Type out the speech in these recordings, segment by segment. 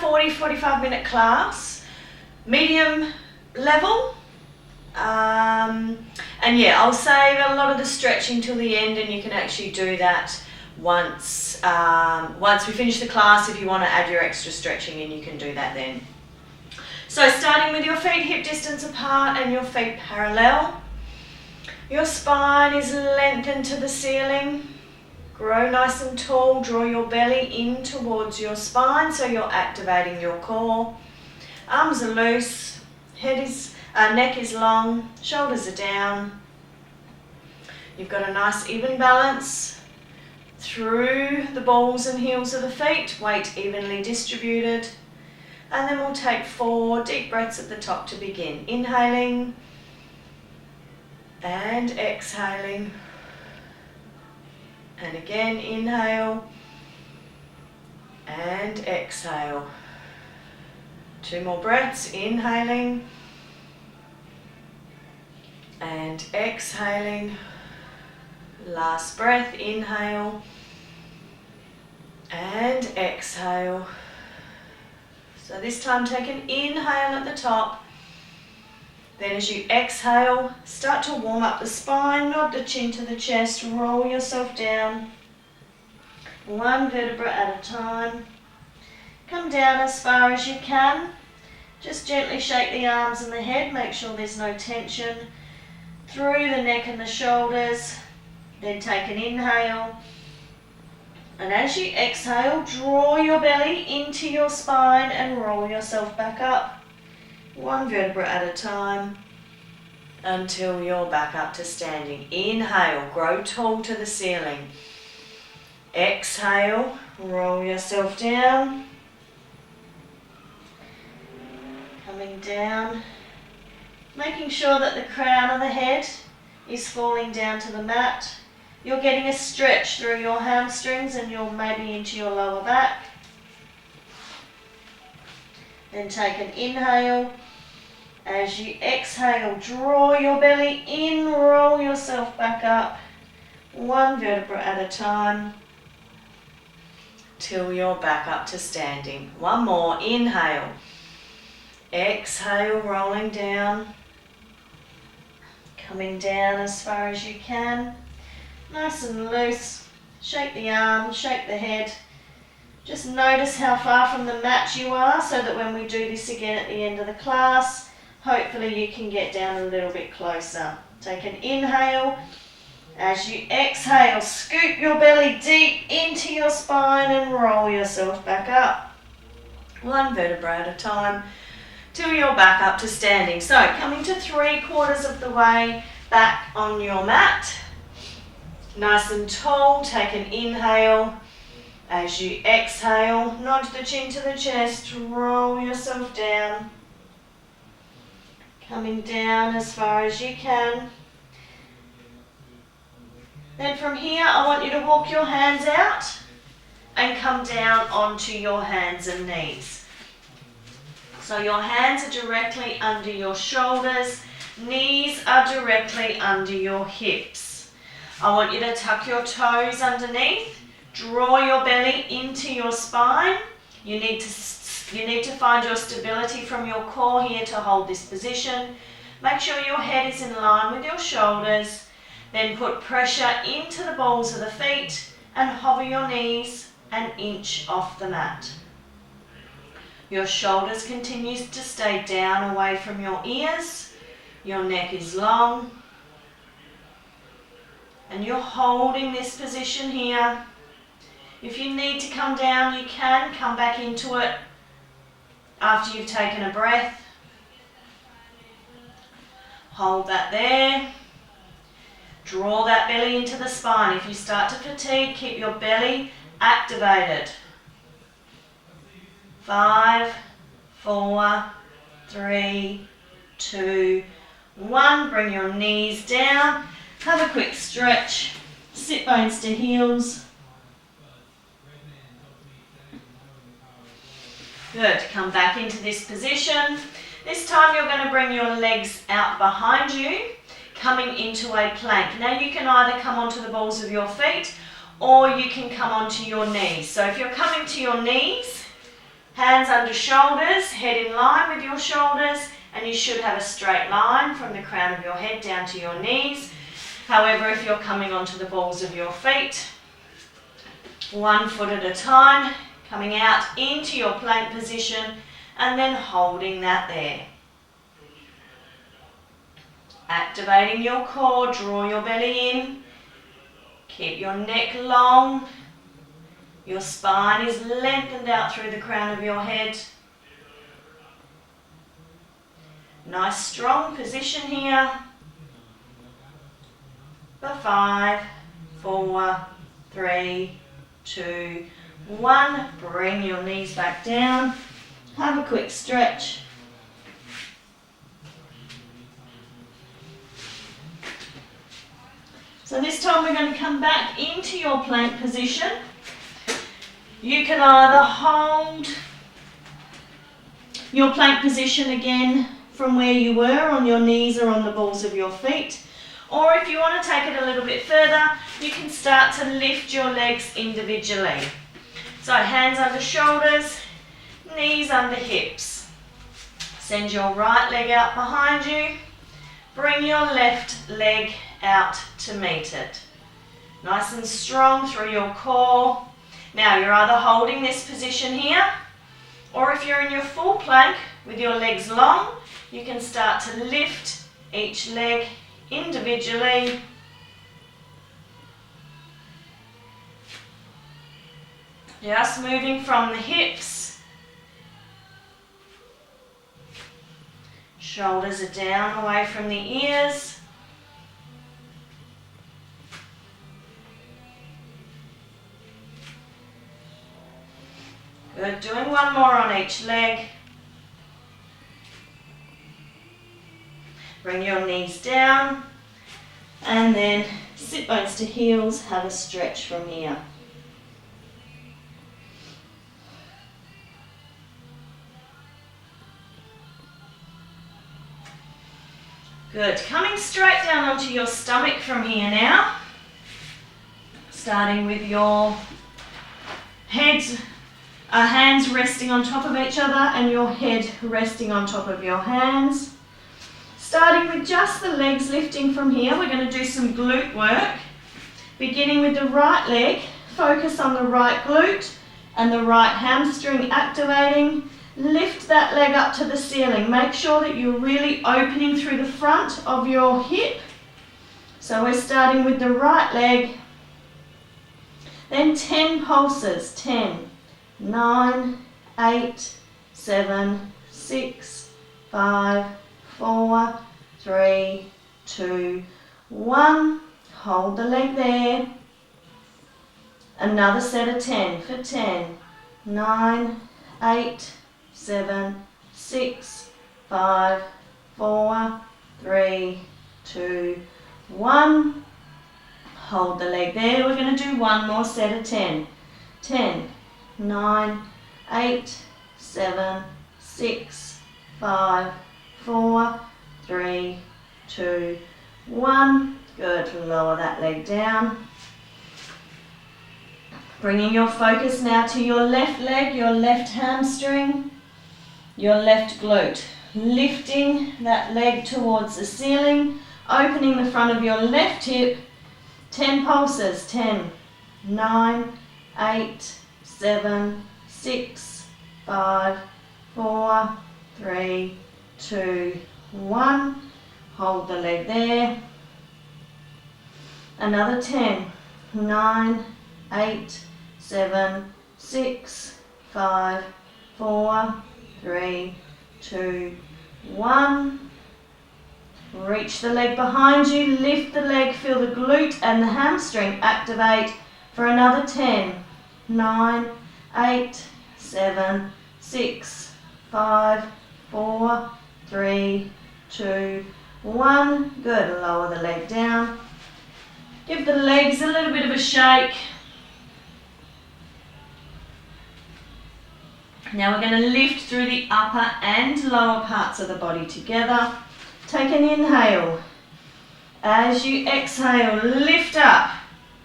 40-45 minute class, medium level. And yeah, I'll save a lot of the stretching till the end, and you can actually do that once we finish the class. If you want to add your extra stretching in, you can do that then. So starting with your feet hip distance apart and your feet parallel. Your spine is lengthened to the ceiling. Grow nice and tall. Draw your belly in towards your spine so you're activating your core. Arms are loose. Neck is long. Shoulders are down. You've got a nice even balance through the balls and heels of the feet. Weight evenly distributed. And then we'll take 4 deep breaths at the top to begin. Inhaling and exhaling. And again, inhale and exhale. 2 more breaths, inhaling and exhaling. Last breath, inhale and exhale. So this time take an inhale at the top. Then as you exhale, start to warm up the spine, nod the chin to the chest, roll yourself down. 1 vertebra at a time. Come down as far as you can. Just gently shake the arms and the head, make sure there's no tension through the neck and the shoulders. Then take an inhale. And as you exhale, draw your belly into your spine and roll yourself back up. 1 vertebra at a time until you're back up to standing. Inhale, grow tall to the ceiling. Exhale, roll yourself down. Coming down, making sure that the crown of the head is falling down to the mat. You're getting a stretch through your hamstrings and you're maybe into your lower back. Then take an inhale. As you exhale, draw your belly in, roll yourself back up. 1 vertebra at a time till you're back up to standing. 1 more, inhale. Exhale, rolling down. Coming down as far as you can. Nice and loose. Shake the arms, shake the head. Just notice how far from the mat you are so that when we do this again at the end of the class, hopefully you can get down a little bit closer. Take an inhale. As you exhale, scoop your belly deep into your spine and roll yourself back up. 1 vertebra at a time till you're back up to standing. So coming to 3/4 of the way back on your mat. Nice and tall, take an inhale. As you exhale, nod the chin to the chest, roll yourself down. Coming down as far as you can. Then from here, I want you to walk your hands out and come down onto your hands and knees. So your hands are directly under your shoulders, knees are directly under your hips. I want you to tuck your toes underneath, draw your belly into your spine. You need to find your stability from your core here to hold this position. Make sure your head is in line with your shoulders. Then put pressure into the balls of the feet and hover your knees an inch off the mat. Your shoulders continue to stay down away from your ears. Your neck is long. And you're holding this position here. If you need to come down, you can come back into it after you've taken a breath. Hold that there. Draw that belly into the spine. If you start to fatigue, keep your belly activated. 5, 4, 3, 2, 1. Bring your knees down. Have a quick stretch. Sit bones to heels. Good. Come back into this position. This time you're going to bring your legs out behind you, coming into a plank. Now you can either come onto the balls of your feet or you can come onto your knees. So if you're coming to your knees, hands under shoulders, head in line with your shoulders, and you should have a straight line from the crown of your head down to your knees. However, if you're coming onto the balls of your feet, 1 foot at a time, coming out into your plank position and then holding that there. Activating your core, draw your belly in, keep your neck long, your spine is lengthened out through the crown of your head. Nice strong position here. For 5, 4, 3, 2, 1. Bring your knees back down. Have a quick stretch. So this time we're going to come back into your plank position. You can either hold your plank position again from where you were on your knees or on the balls of your feet. Or if you want to take it a little bit further, you can start to lift your legs individually. So hands under shoulders, knees under hips. Send your right leg out behind you. Bring your left leg out to meet it. Nice and strong through your core. Now you're either holding this position here, or if you're in your full plank with your legs long, you can start to lift each leg individually. Just moving from the hips. Shoulders are down away from the ears. Good, doing one more on each leg. Bring your knees down and then sit bones to heels, have a stretch from here. Good, coming straight down onto your stomach from here now. Starting with your hands resting on top of each other and your head resting on top of your hands. Starting with just the legs lifting from here, we're going to do some glute work. Beginning with the right leg, focus on the right glute and the right hamstring activating. Lift that leg up to the ceiling. Make sure that you're really opening through the front of your hip. So we're starting with the right leg. Then 10 pulses. 10, 9, 8, 7, 6, 5, 4, 3, 2, 1. Hold the leg there. Another set of 10 for 10, 9, 8, 7, 6, 5, 4, 3, 2, 1. Hold the leg there. We're going to do one more set of 10. 10, 9, 8, 7, 6, 5, 4, 3, 2, 1. Good. Lower that leg down. Bringing your focus now to your left leg, your left hamstring, your left glute. Lifting that leg towards the ceiling, opening the front of your left hip. 10 pulses. 10, 9, 8, 7, 6, 5, 4, 3, 2, 1. Hold the leg there. Another 10, 9, 8, 7, 6, 5, 4, 3, 2, 1. Reach the leg behind you, lift the leg, feel the glute and the hamstring activate for another 10, 9, 8, 7, 6, 5, 4, 3, 2, 1. Good, lower the leg down. Give the legs a little bit of a shake. Now we're going to lift through the upper and lower parts of the body together. Take an inhale. As you exhale, lift up.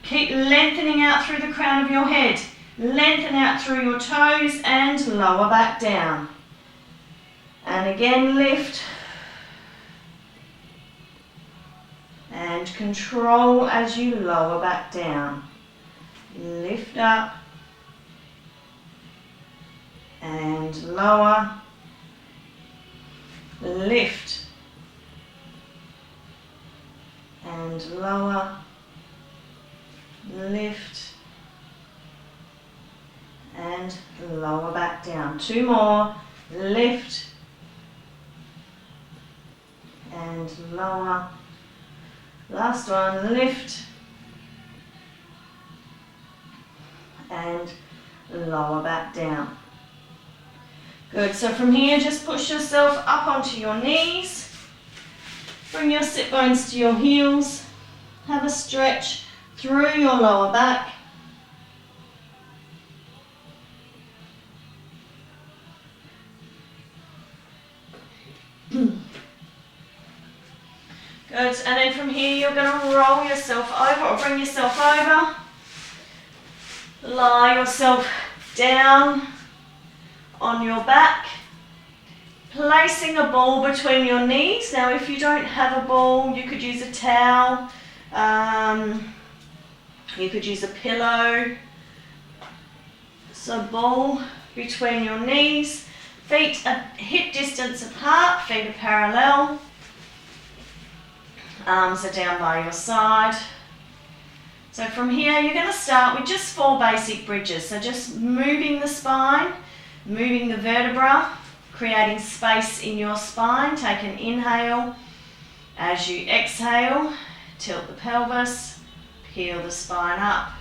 Keep lengthening out through the crown of your head. Lengthen out through your toes and lower back down. And again, lift. And control as you lower back down. Lift up. And lower. Lift. And lower. Lift. And lower back down. 2 more. Lift. And lower. Last one. Lift. And lower back down. Good. So from here, just push yourself up onto your knees. Bring your sit bones to your heels. Have a stretch through your lower back. Good, and then from here you're going to roll yourself over or bring yourself over. Lie yourself down on your back, placing a ball between your knees. Now if you don't have a ball, you could use a towel, you could use a pillow. So ball between your knees, feet are hip distance apart, feet are parallel. Arms are down by your side. So from here you're going to start with just 4 basic bridges. So just moving the spine, moving the vertebra, creating space in your spine. Take an inhale. As you exhale, tilt the pelvis, peel the spine up.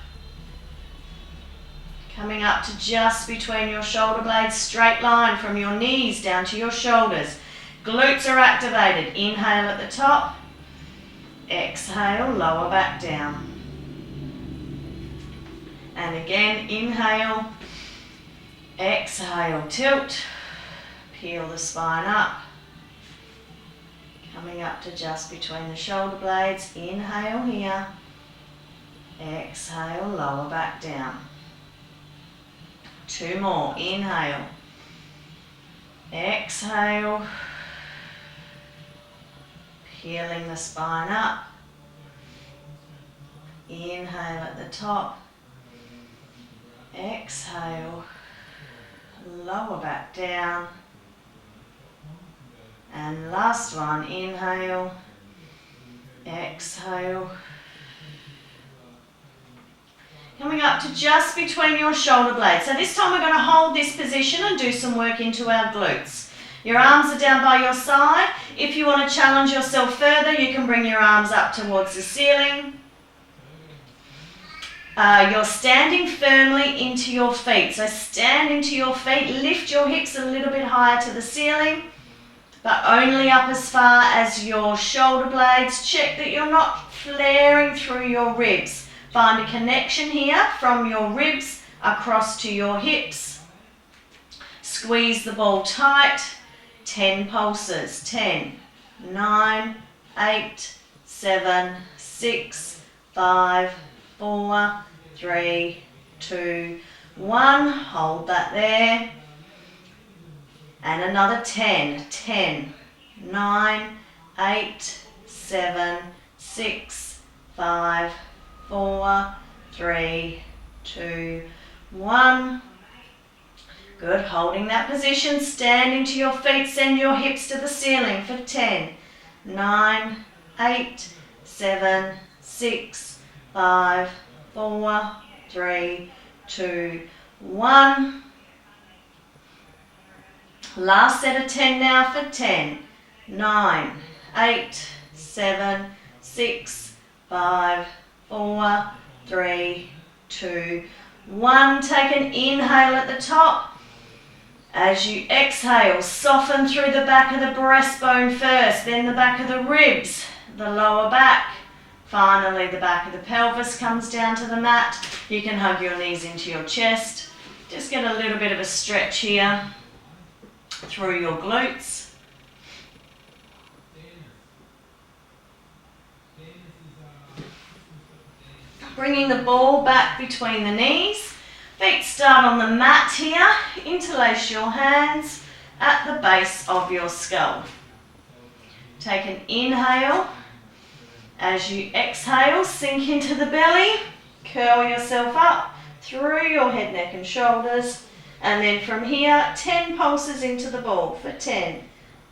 Coming up to just between your shoulder blades, straight line from your knees down to your shoulders. Glutes are activated. Inhale at the top. Exhale, lower back down. And again, inhale, exhale, tilt, peel the spine up. Coming up to just between the shoulder blades, inhale here, exhale, lower back down. 2 more, inhale, exhale, peeling the spine up. Inhale at the top. Exhale. Lower back down. And last one, inhale. Exhale. Coming up to just between your shoulder blades. So this time we're going to hold this position and do some work into our glutes. Your arms are down by your side. If you want to challenge yourself further, you can bring your arms up towards the ceiling. You're standing firmly into your feet. So stand into your feet, lift your hips a little bit higher to the ceiling, but only up as far as your shoulder blades. Check that you're not flaring through your ribs. Find a connection here from your ribs across to your hips. Squeeze the ball tight. 10 pulses. 10, 9, 8, 7, 6, 5, 4, 3, 2, 1. Hold that there. And another 10. 10, 9, 8, 7, 6, 5, 4, 3, 2, 1. Good, holding that position, standing to your feet, send your hips to the ceiling for 10, 9, 8, 7, 6, 5, 4, 3, 2, 1. Last set of 10 now for 10, 9, 8, 7, 6, 5, 4, 3, 2, 1. Take an inhale at the top. As you exhale, soften through the back of the breastbone first, then the back of the ribs, the lower back. Finally, the back of the pelvis comes down to the mat. You can hug your knees into your chest. Just get a little bit of a stretch here through your glutes. Bringing the ball back between the knees. Feet start on the mat here. Interlace your hands at the base of your skull. Take an inhale. As you exhale, sink into the belly. Curl yourself up through your head, neck and shoulders. And then from here, 10 pulses into the ball for 10,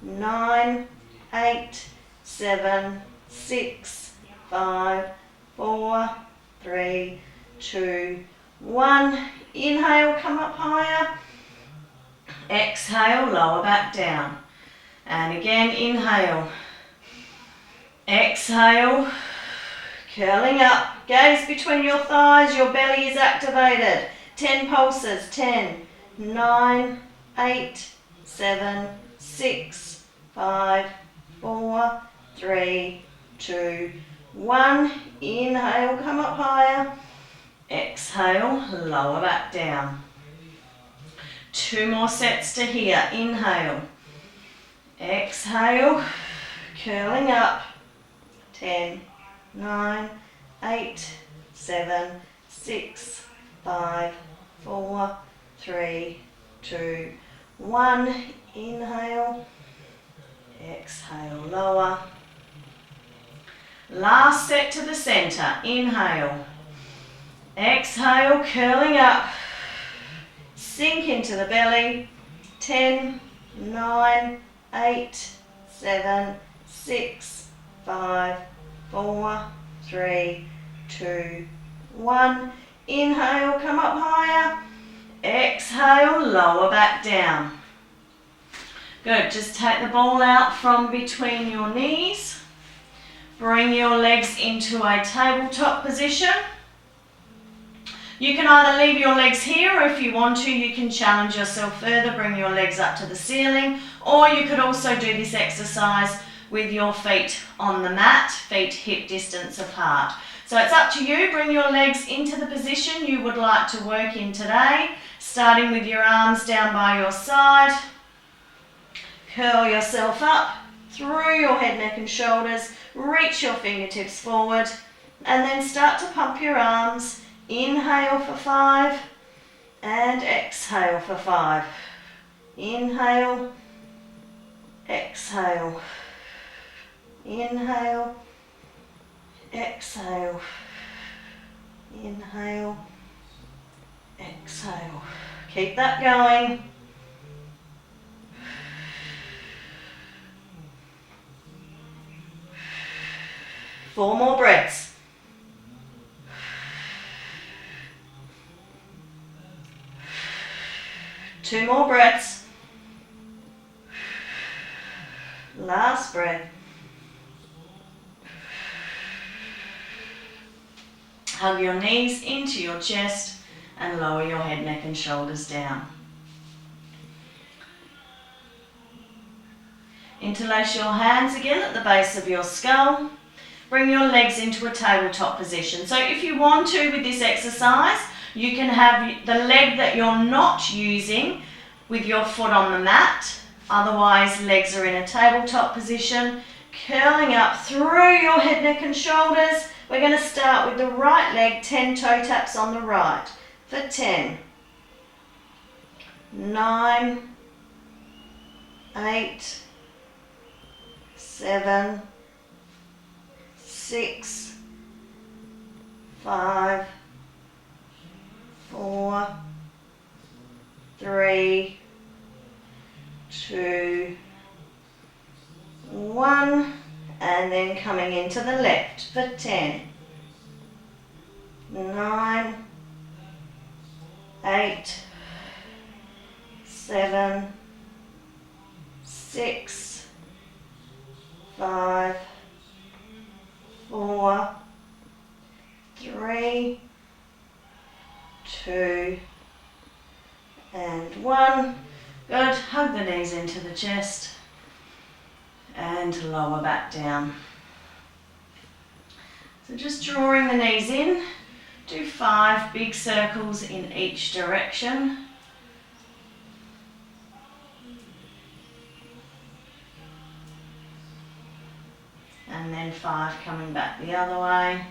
9, 8, 7, 6, 5, 4, 3, 2, 1. Inhale, come up higher. Exhale, lower back down. And again, inhale. Exhale, curling up. Gaze between your thighs, your belly is activated. 10 pulses, 10, 9, 8, 7, 6, 5, 4, 3, 2, 1. Inhale, come up higher. Exhale, lower back down. 2 more sets to here. Inhale. Exhale, curling up. 10, 9, 8, 7, 6, 5, 4, 3, 2, 1. Inhale. Exhale, lower. Last set to the center. Inhale. Exhale, curling up. Sink into the belly. 10, 9, 8, 7, 6, 5, 4, 3, 2, 1. Inhale, come up higher. Exhale, lower back down. Good, just take the ball out from between your knees. Bring your legs into a tabletop position. You can either leave your legs here, or if you want to, you can challenge yourself further, bring your legs up to the ceiling, or you could also do this exercise with your feet on the mat, feet hip distance apart. So it's up to you. Bring your legs into the position you would like to work in today, starting with your arms down by your side. Curl yourself up through your head, neck and shoulders. Reach your fingertips forward and then start to pump your arms. Inhale for 5 and exhale for 5. Inhale, exhale. Inhale, exhale, inhale, exhale. Keep that going. Four more breaths. Two more breaths. Last breath. Hug your knees into your chest and lower your head, neck and shoulders down. Interlace your hands again at the base of your skull. Bring your legs into a tabletop position. So if you want to with this exercise, you can have the leg that you're not using with your foot on the mat. Otherwise, legs are in a tabletop position, curling up through your head, neck and shoulders. We're going to start with the right leg, 10 toe taps on the right for 10, 9, 8, 7, 6, 5, 4, 3, 2, 1. And then coming into the left for 10, 9, 8, 7, 6, 5, 4, 3, 2, and 1. Good. Hug the knees into the chest and lower back down. So just drawing the knees in, do 5 big circles in each direction. And then 5 coming back the other way.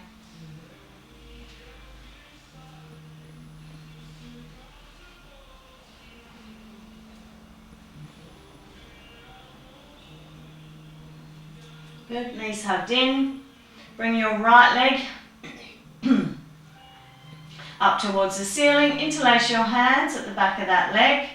Good, knees hugged in. Bring your right leg up towards the ceiling. Interlace your hands at the back of that leg.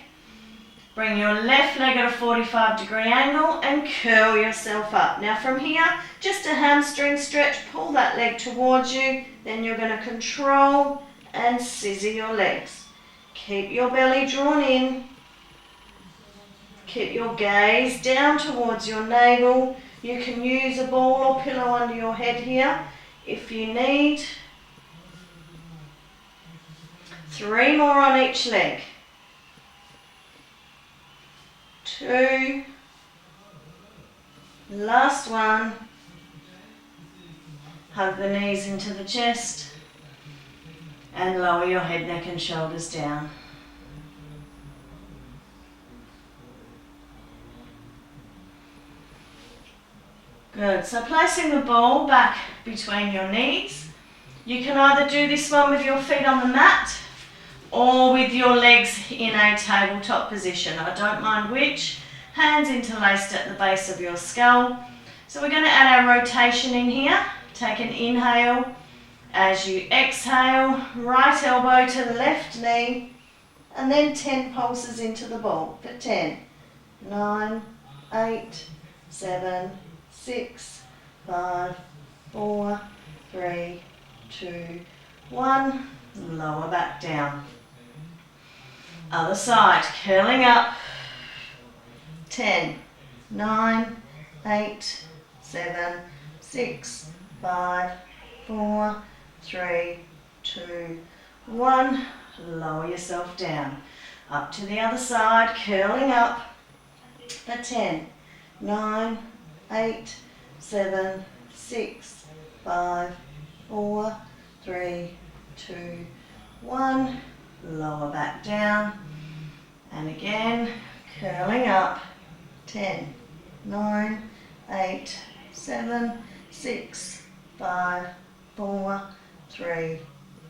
Bring your left leg at a 45-degree angle and curl yourself up. Now from here, just a hamstring stretch, pull that leg towards you, then you're going to control and scissor your legs. Keep your belly drawn in. Keep your gaze down towards your navel. You can use a ball or pillow under your head here if you need. 3 more on each leg. 2, last one. Hug the knees into the chest and lower your head, neck and shoulders down. Good, so placing the ball back between your knees. You can either do this one with your feet on the mat or with your legs in a tabletop position. I don't mind which. Hands interlaced at the base of your skull. So we're going to add our rotation in here. Take an inhale. As you exhale, right elbow to the left knee, and then 10 pulses into the ball for 10, 9, 8, 7, 6, 5, 4, 3, 2, 1. Lower back down. Other side, curling up. 10, 9, 8, 7, 6, 5, 4, 3, 2, 1. Lower yourself down. Up to the other side, curling up for 10, 9, 8, 7, 6, 5, 4, 3, 2, 1. Lower back down. And again, curling up. 10, 9, 8, 7, 6, 5, 4, 3,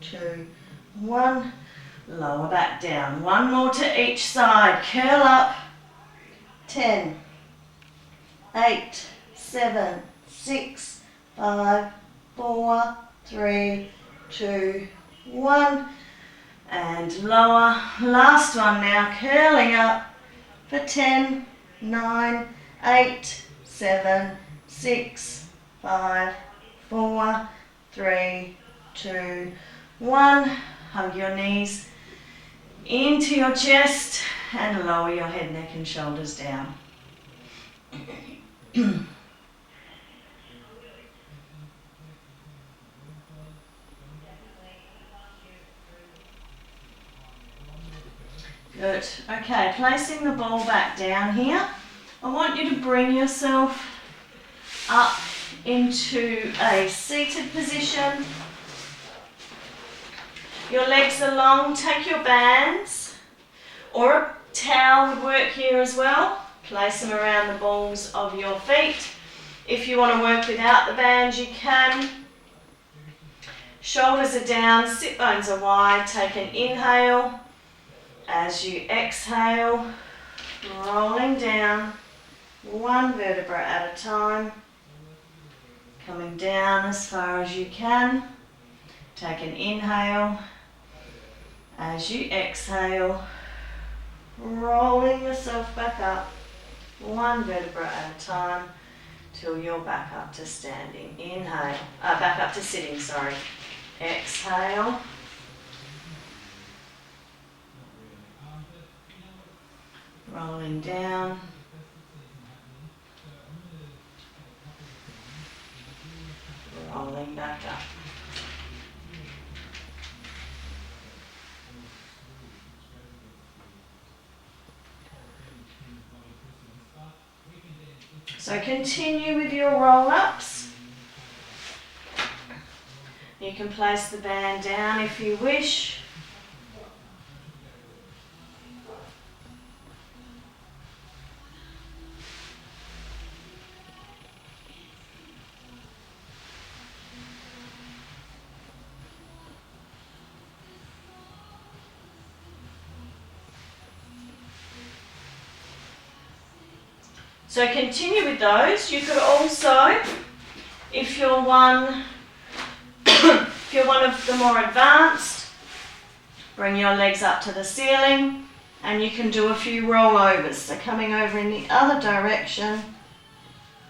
2, 1. Lower back down. 1 more to each side. Curl up. 10, 8, 7, 6, 5, 4, 3, 2, 1. And lower. Last one now. Curling up for 10, 9, 8, 7, 6, 5, 4, 3, 2, 1. Hug your knees into your chest and lower your head, neck and shoulders down. Good. Okay, placing the ball back down here. I want you to bring yourself up into a seated position. Your legs are long. Take your bands, or a towel would work here as well. Place them around the balls of your feet. If you want to work without the bands, you can. Shoulders are down, sit bones are wide. Take an inhale. As you exhale, rolling down, 1 vertebra at a time. Coming down as far as you can. Take an inhale. As you exhale, rolling yourself back up, 1 vertebra at a time, till you're back up to standing. Inhale, back up to sitting, sorry. Exhale. Rolling down. Rolling back up. So continue with your roll-ups. You can place the band down if you wish. So continue with those. You could also, if you're one of the more advanced, bring your legs up to the ceiling and you can do a few rollovers. So coming over in the other direction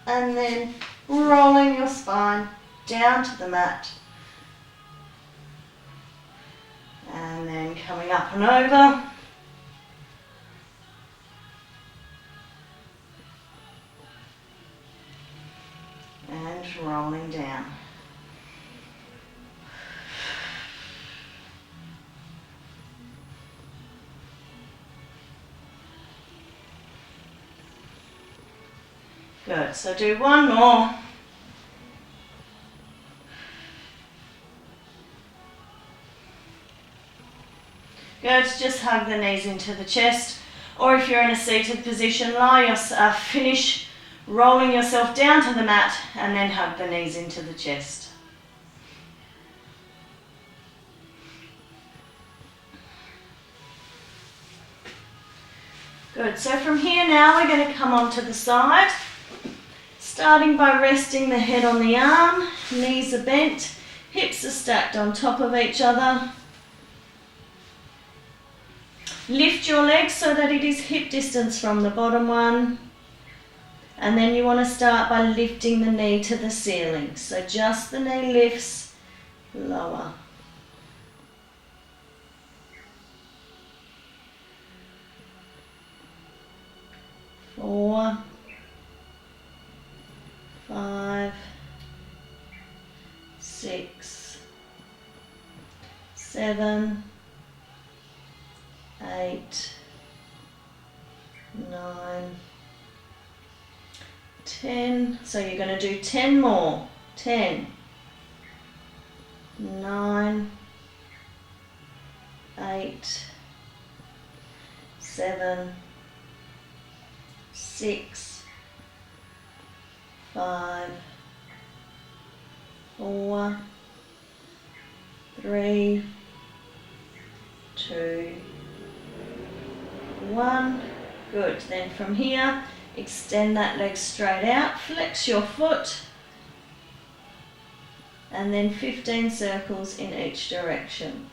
and then rolling your spine down to the mat. And then coming up and over. And rolling down. Good, so do one more. Good, just hug the knees into the chest, or if you're in a seated position, finish rolling yourself down to the mat and then hug the knees into the chest. Good, so from here now we're going to come onto the side, starting by resting the head on the arm, knees are bent, hips are stacked on top of each other. Lift your legs so that it is hip distance from the bottom one. And then you want to start by lifting the knee to the ceiling. So just the knee lifts, lower. Four, 5, 6, 7, 8, 9, 10. So you're going to do 10 more. 10, 9, 8, 7, 6, 5, 4, 3, 2, 1. Good. Then from here, extend that leg straight out, flex your foot, and then 15 circles in each direction.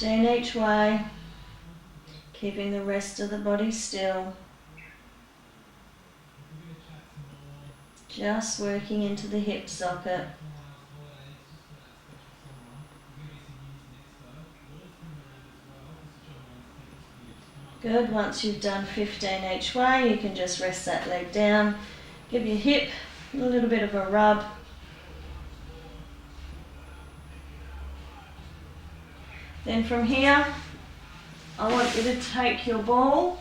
Each way, keeping the rest of the body still. Just working into the hip socket. Good, once you've done 15 each way, you can just rest that leg down, give your hip a little bit of a rub. Then from here, I want you to take your ball,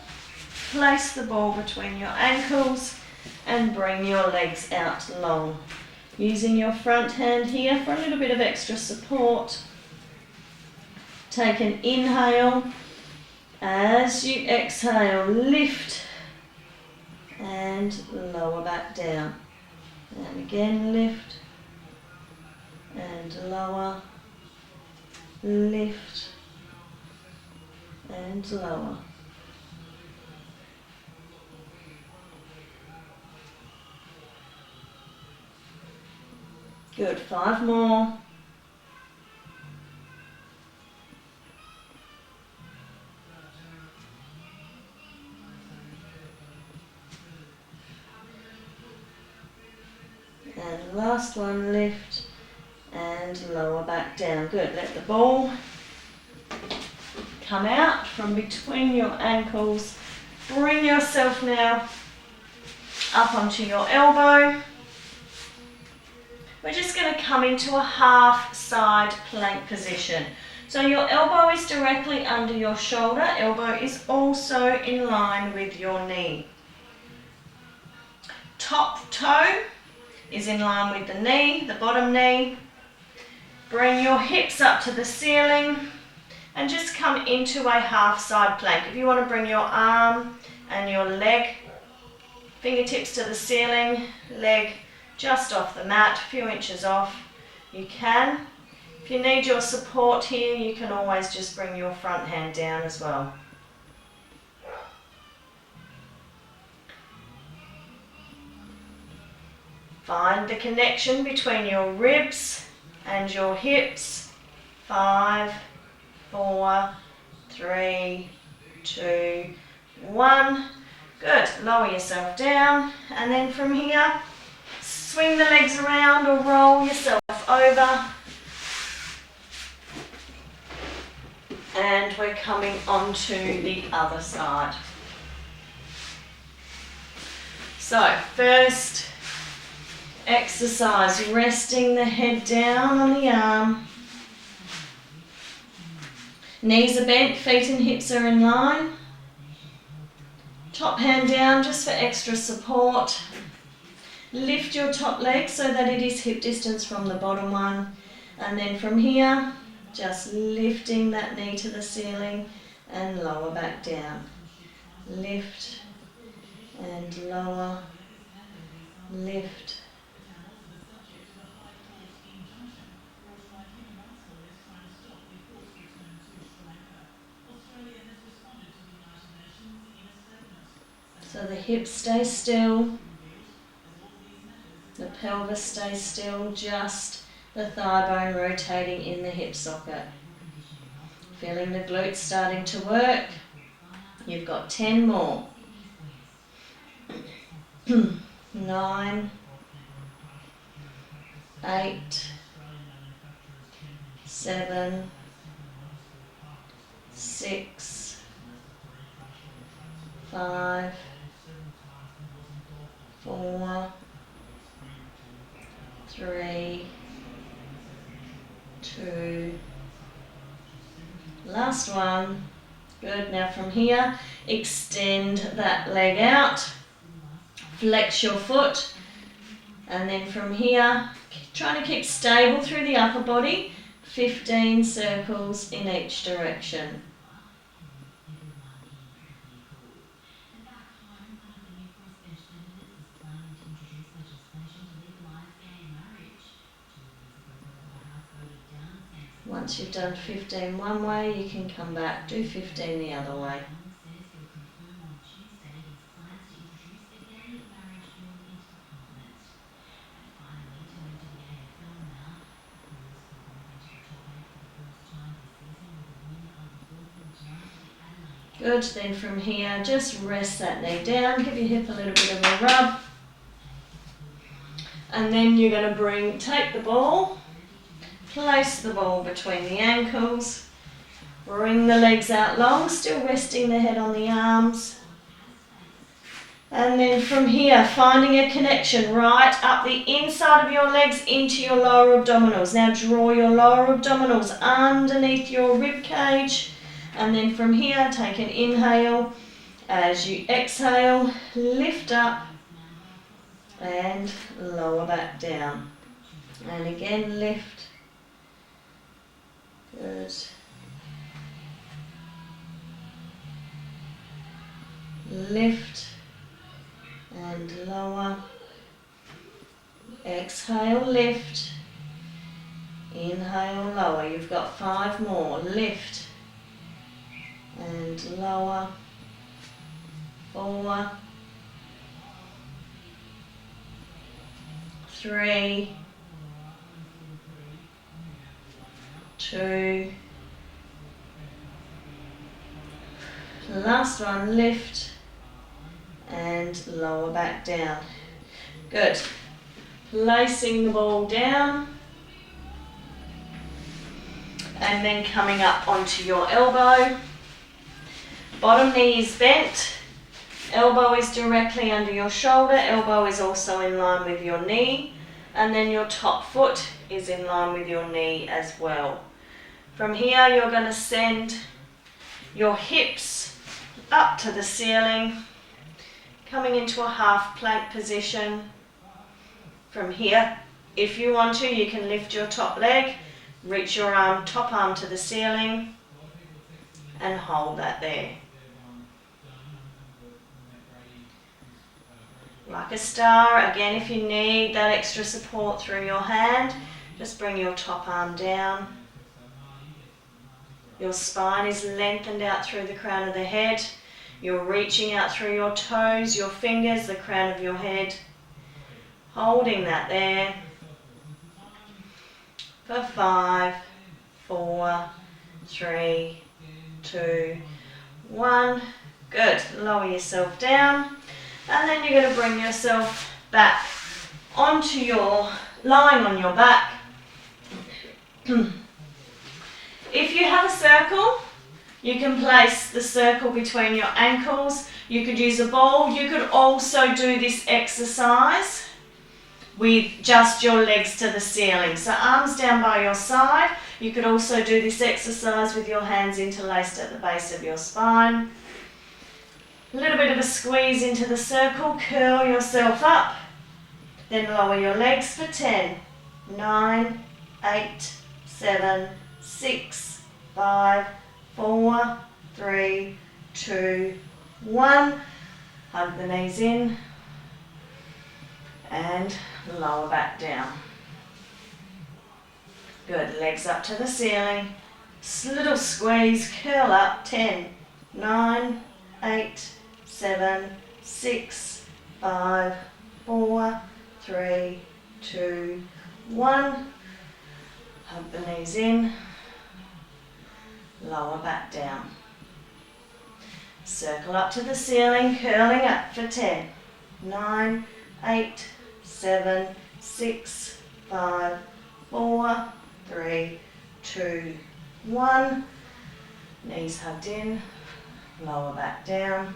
place the ball between your ankles and bring your legs out long. Using your front hand here for a little bit of extra support. Take an inhale. As you exhale, lift and lower back down. And again, lift and lower. Lift and lower. Good, 5 more. And last one, lift and lower back down. Good, let the ball come out from between your ankles. Bring yourself now up onto your elbow. We're just going to come into a half side plank position. So your elbow is directly under your shoulder. Elbow is also in line with your knee. Top toe is in line with the knee, the bottom knee. Bring your hips up to the ceiling and just come into a half side plank. If you want to bring your arm and your leg, fingertips to the ceiling, leg just off the mat, a few inches off, you can. If you need your support here, you can always just bring your front hand down as well. Find the connection between your ribs and your hips. 5, 4, 3, 2, 1. Good. Lower yourself down, and then from here, swing the legs around or roll yourself over. And we're coming on to the other side. So, first exercise, resting the head down on the arm. Knees are bent, feet and hips are in line. Top hand down just for extra support. Lift your top leg so that it is hip distance from the bottom one. And then from here, just lifting that knee to the ceiling and lower back down. Lift and lower, lift. So the hips stay still, the pelvis stays still, just the thigh bone rotating in the hip socket. Feeling the glutes starting to work. You've got 10 more. 9, 8, 7, 6, 5, 4, 3, 2, last one. Good. Now from here, extend that leg out, flex your foot, and then from here, trying to keep stable through the upper body, 15 circles in each direction. Once you've done 15 one way, you can come back, do 15 the other way. Good, then from here, just rest that knee down, give your hip a little bit of a rub. And then you're going to take the ball, place the ball between the ankles, bring the legs out long, still resting the head on the arms. And then from here, finding a connection right up the inside of your legs into your lower abdominals. Now draw your lower abdominals underneath your rib cage. And then from here, take an inhale. As you exhale, lift up and lower back down. And again, lift. Good. Lift and lower. Exhale, lift. Inhale, lower. You've got 5 more. Lift and lower. 4, 3, 2, last one, lift and lower back down. Good. Placing the ball down and then coming up onto your elbow. Bottom knee is bent, elbow is directly under your shoulder, elbow is also in line with your knee, and then your top foot is in line with your knee as well. From here, you're going to send your hips up to the ceiling, coming into a half plank position. From here, if you want to, you can lift your top leg, reach your top arm to the ceiling, and hold that there. Like a star. Again, if you need that extra support through your hand, just bring your top arm down. Your spine is lengthened out through the crown of the head. You're reaching out through your toes, your fingers, the crown of your head. Holding that there. For 5, 4, 3, 2, 1. Good. Lower yourself down. And then you're going to bring yourself back onto lying on your back. If you have a circle, you can place the circle between your ankles. You could use a ball. You could also do this exercise with just your legs to the ceiling. So arms down by your side. You could also do this exercise with your hands interlaced at the base of your spine. A little bit of a squeeze into the circle. Curl yourself up. Then lower your legs for 10, 9, 8, 7, 6, 5, 4, 3, 2, 1. Hug the knees in and lower back down. Good. Legs up to the ceiling. Little squeeze. Curl up. 10, 9, 8, 7, 6, 5, 4, 3, 2, 1. Hug the knees in. Lower back down. Circle up to the ceiling, curling up for 10, 9, 8, 7, 6, 5, 4, 3, 2, 1. Knees hugged in, lower back down.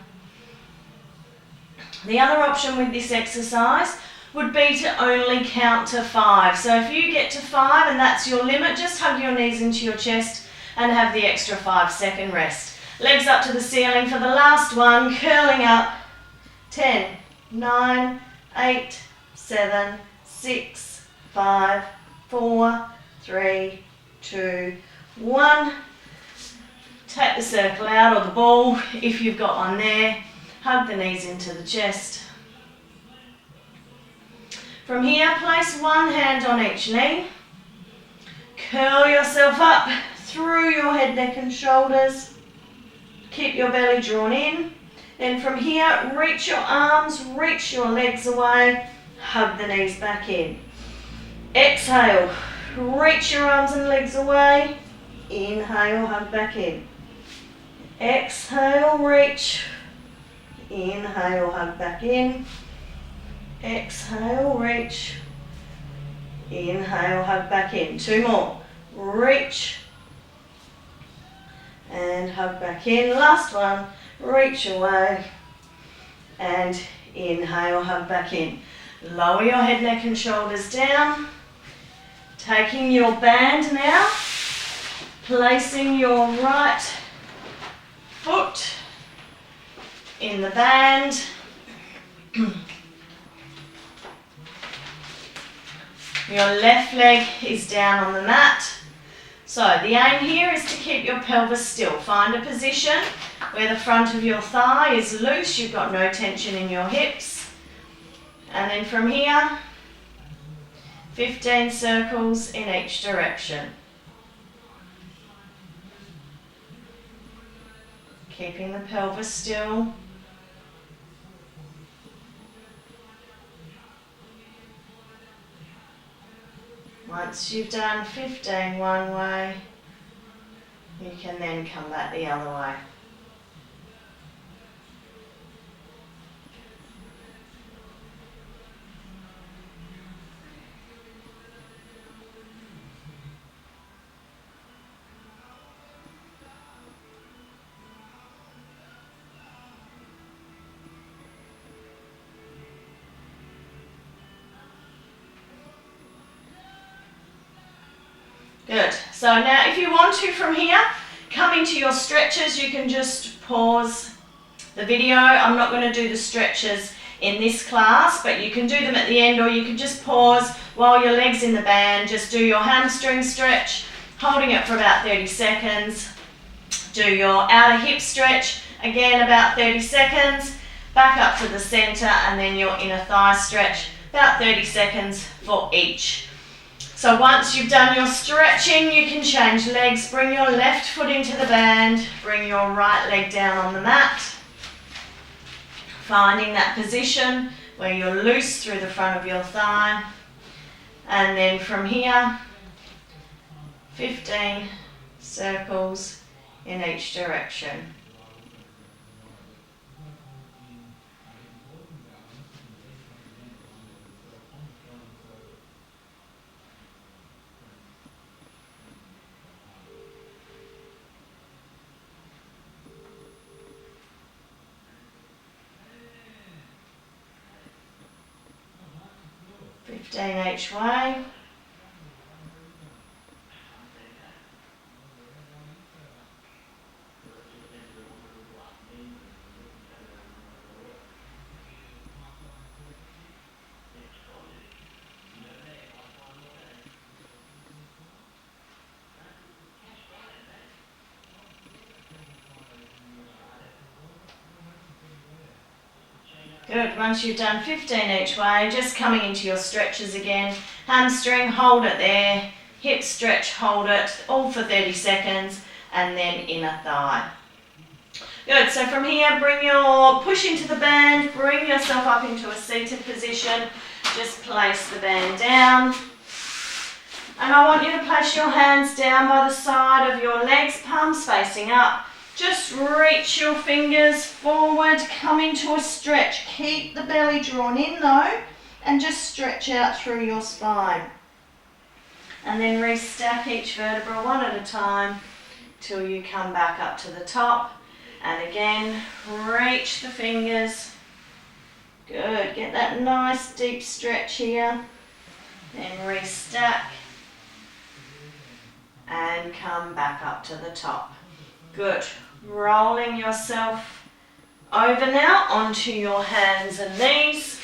The other option with this exercise would be to only count to 5. So if you get to 5 and that's your limit, just hug your knees into your chest and have the extra 5-second rest. Legs up to the ceiling for the last one, curling up. 10, 9, 8, 7, 6, 5, 4, 3, 2, 1. Take the circle out or the ball if you've got one there. Hug the knees into the chest. From here, place one hand on each knee. Curl yourself up through your head, neck and shoulders. Keep your belly drawn in. Then from here, reach your arms, reach your legs away. Hug the knees back in. Exhale, reach your arms and legs away. Inhale, hug back in. Exhale, reach. Inhale, hug back in. Exhale, reach. Inhale, hug back in. 2 more. Reach. And hug back in. Last one. Reach away. And inhale, hug back in. Lower your head, neck and shoulders down. Taking your band now. Placing your right foot in the band. Your left leg is down on the mat. So the aim here is to keep your pelvis still. Find a position where the front of your thigh is loose. You've got no tension in your hips. And then from here, 15 circles in each direction. Keeping the pelvis still. Once you've done 15 one way, you can then come back the other way. Good. So now if you want to from here, come into your stretches. You can just pause the video. I'm not going to do the stretches in this class, but you can do them at the end, or you can just pause while your leg's in the band. Just do your hamstring stretch, holding it for about 30 seconds. Do your outer hip stretch, again about 30 seconds, back up to the center, and then your inner thigh stretch, about 30 seconds for each. So once you've done your stretching, you can change legs. Bring your left foot into the band, bring your right leg down on the mat, finding that position where you're loose through the front of your thigh. And then from here, 15 circles in each direction. Each way. Good, once you've done 15 each way, just coming into your stretches again. Hamstring, hold it there. Hip stretch, hold it, all for 30 seconds, and then inner thigh. Good, so from here, push into the band, bring yourself up into a seated position. Just place the band down. And I want you to place your hands down by the side of your legs, palms facing up. Just reach your fingers forward, come into a stretch. Keep the belly drawn in though, and just stretch out through your spine. And then restack each vertebra one at a time till you come back up to the top. And again, reach the fingers. Good, get that nice deep stretch here. Then restack and come back up to the top. Good. Rolling yourself over now onto your hands and knees.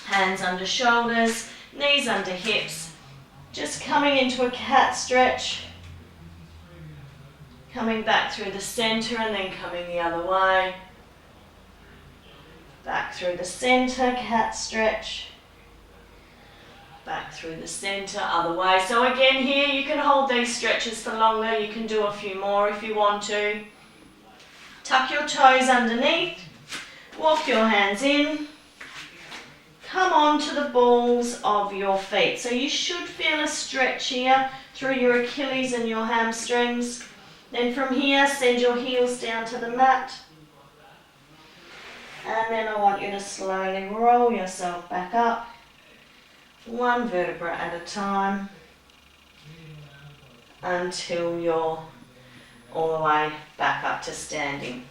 Hands under shoulders, knees under hips. Just coming into a cat stretch. Coming back through the center and then coming the other way. Back through the center, cat stretch. Back through the center, other way. So again here, you can hold these stretches for longer. You can do a few more if you want to. Tuck your toes underneath. Walk your hands in. Come on to the balls of your feet. So you should feel a stretch here through your Achilles and your hamstrings. Then from here, send your heels down to the mat. And then I want you to slowly roll yourself back up. One vertebra at a time until you're all the way back up to standing.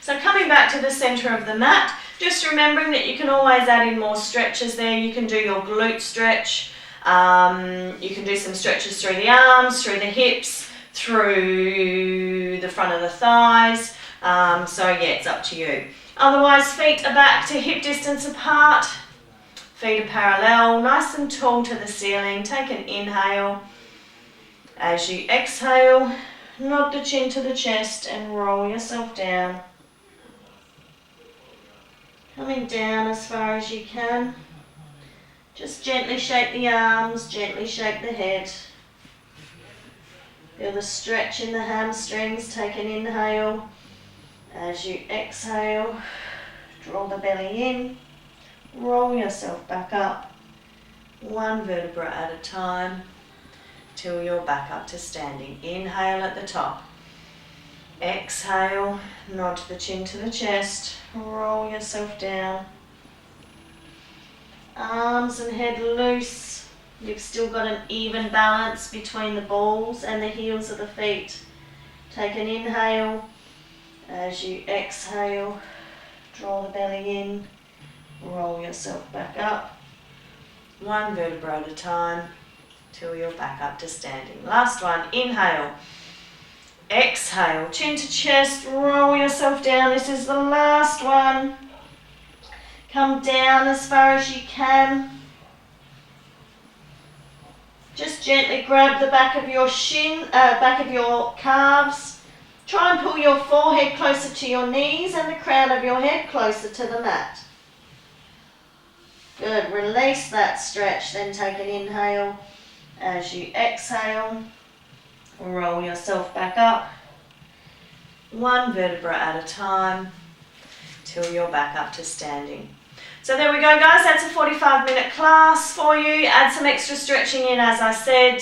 So coming back to the center of the mat, just remembering that you can always add in more stretches there. You can do your glute stretch, you can do some stretches through the arms, through the hips, through the front of the thighs. So yeah, it's up to you. Otherwise, feet are back to hip distance apart. Feet are parallel, nice and tall to the ceiling. Take an inhale. As you exhale, nod the chin to the chest and roll yourself down. Coming down as far as you can. Just gently shake the arms, gently shake the head. Feel the stretch in the hamstrings. Take an inhale. As you exhale, draw the belly in. Roll yourself back up, one vertebra at a time, till you're back up to standing. Inhale at the top. Exhale, nod the chin to the chest, roll yourself down. Arms and head loose. You've still got an even balance between the balls and the heels of the feet. Take an inhale. As you exhale, draw the belly in. Roll yourself back up, one vertebra at a time, till you're back up to standing. Last one, inhale, exhale, chin to chest, roll yourself down. This is the last one. Come down as far as you can. Just gently grab the back of your back of your calves. Try and pull your forehead closer to your knees and the crown of your head closer to the mat. Good, release that stretch, then take an inhale. As you exhale, roll yourself back up, one vertebra at a time, till you're back up to standing. So there we go, guys, that's a 45-minute class for you. Add some extra stretching in, as I said.